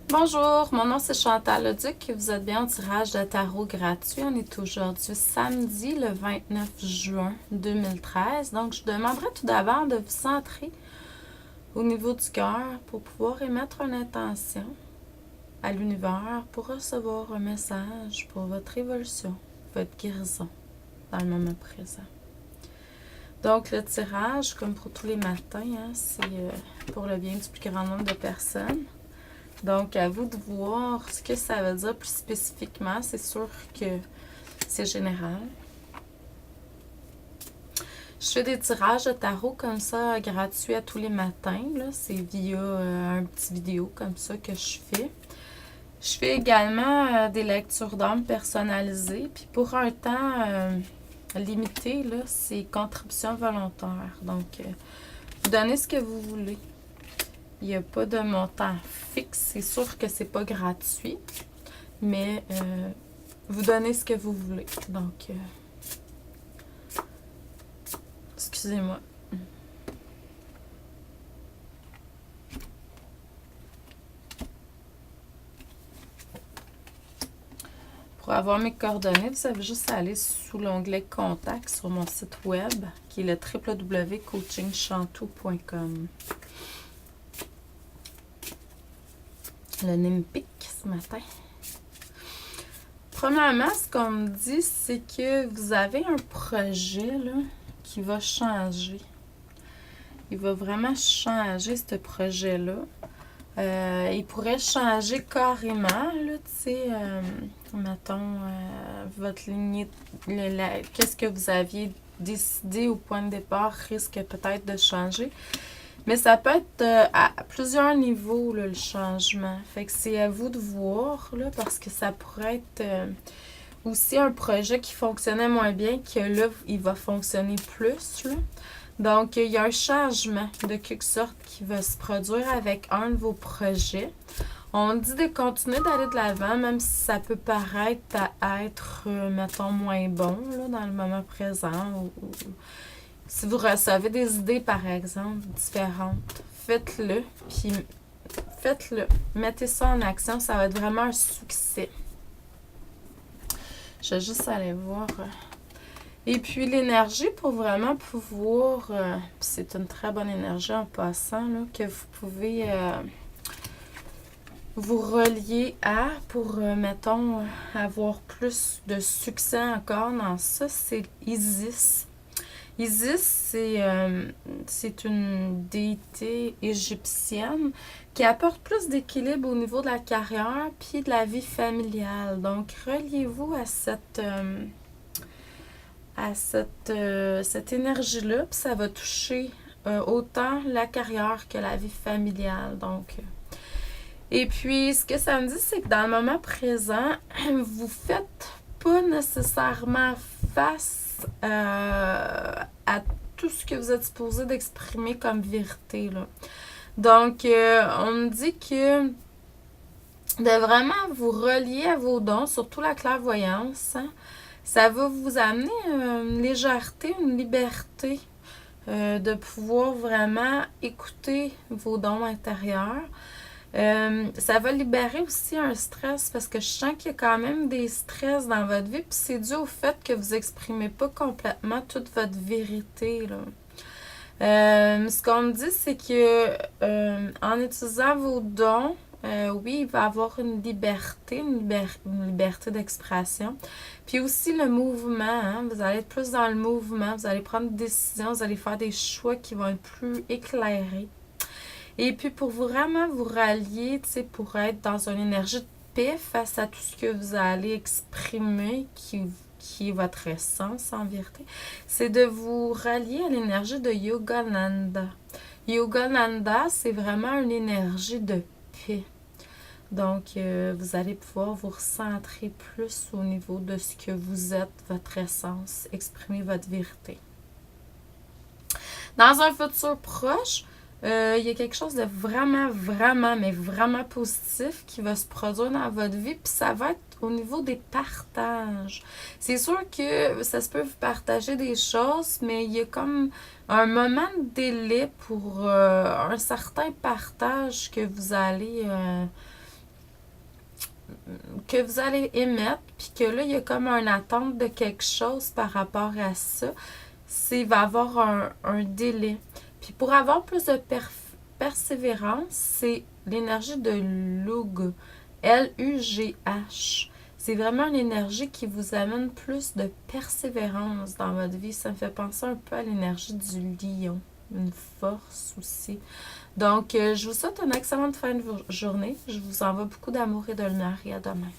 Bonjour, mon nom c'est Chantal Leduc et vous êtes bien au tirage de tarot gratuit. On est aujourd'hui samedi le 29 juin 2013. Donc, je vous demanderai tout d'abord de vous centrer au niveau du cœur pour pouvoir émettre une intention à l'univers pour recevoir un message pour votre évolution, votre guérison dans le moment présent. Donc, le tirage, comme pour tous les matins, c'est pour le bien du plus grand nombre de personnes. Donc, à vous de voir ce que ça veut dire plus spécifiquement. C'est sûr que c'est général. Je fais des tirages de tarot comme ça, gratuits à tous les matins. C'est via un petit vidéo comme ça que je fais. Je fais également des lectures d'âme personnalisées. Puis pour un temps limité, c'est contribution volontaire. Donc, vous donnez ce que vous voulez. Il n'y a pas de montant fixe. C'est sûr que c'est pas gratuit, mais vous donnez ce que vous voulez. Donc, excusez-moi. Pour avoir mes coordonnées, vous avez juste à aller sous l'onglet Contact sur mon site web, qui est le www.coachingshantou.com. Le nez me pique ce matin. Premièrement, ce qu'on me dit, c'est que vous avez un projet là, qui va changer. Il va vraiment changer, ce projet-là. Il pourrait changer carrément, là, tu sais, mettons, votre lignée, qu'est-ce que vous aviez décidé au point de départ risque peut-être de changer. Mais ça peut être à plusieurs niveaux, là, le changement. Fait que c'est à vous de voir, là, parce que ça pourrait être aussi un projet qui fonctionnait moins bien, que là, il va fonctionner plus, là. Donc, il y a un changement de quelque sorte qui va se produire avec un de vos projets. On dit de continuer d'aller de l'avant, même si ça peut paraître à être, mettons, moins bon, là, dans le moment présent, ou si vous recevez des idées, par exemple, différentes, faites-le, puis faites-le. Mettez ça en action, ça va être vraiment un succès. Je vais juste aller voir. Et puis, l'énergie pour vraiment pouvoir... c'est une très bonne énergie en passant, là, que vous pouvez vous relier à pour, mettons, avoir plus de succès encore dans ça, c'est Isis. Isis, c'est une déité égyptienne qui apporte plus d'équilibre au niveau de la carrière puis de la vie familiale. Donc, reliez-vous à cette énergie-là, puis ça va toucher autant la carrière que la vie familiale. Donc, et puis, ce que ça me dit, c'est que dans le moment présent, vous faites pas nécessairement face à tout ce que vous êtes supposé d'exprimer comme vérité, là. Donc, on me dit que de vraiment vous relier à vos dons, surtout la clairvoyance, ça va vous amener une légèreté, une liberté de pouvoir vraiment écouter vos dons intérieurs. Ça va libérer aussi un stress parce que je sens qu'il y a quand même des stress dans votre vie, puis c'est dû au fait que vous n'exprimez pas complètement toute votre vérité, là. Ce qu'on me dit, c'est que en utilisant vos dons, oui, il va y avoir une liberté, une liberté d'expression. Puis aussi le mouvement, vous allez être plus dans le mouvement, vous allez prendre des décisions, vous allez faire des choix qui vont être plus éclairés. Et puis pour vraiment vous rallier, tu sais, pour être dans une énergie de paix face à tout ce que vous allez exprimer qui est votre essence en vérité, c'est de vous rallier à l'énergie de Yogananda. Yogananda, c'est vraiment une énergie de paix. Donc, vous allez pouvoir vous recentrer plus au niveau de ce que vous êtes, votre essence, exprimer votre vérité. Dans un futur proche, il y a quelque chose de vraiment, vraiment, mais vraiment positif qui va se produire dans votre vie, puis ça va être au niveau des partages. C'est sûr que ça se peut vous partager des choses, mais il y a comme un moment de délai pour un certain partage que vous allez que vous allez émettre, puis que là, il y a comme une attente de quelque chose par rapport à ça, il va y avoir un délai. Puis pour avoir plus de persévérance, c'est l'énergie de Lug, Lugh. C'est vraiment une énergie qui vous amène plus de persévérance dans votre vie. Ça me fait penser un peu à l'énergie du lion, une force aussi. Donc, je vous souhaite une excellente fin de journée. Je vous envoie beaucoup d'amour et de lumière et à demain.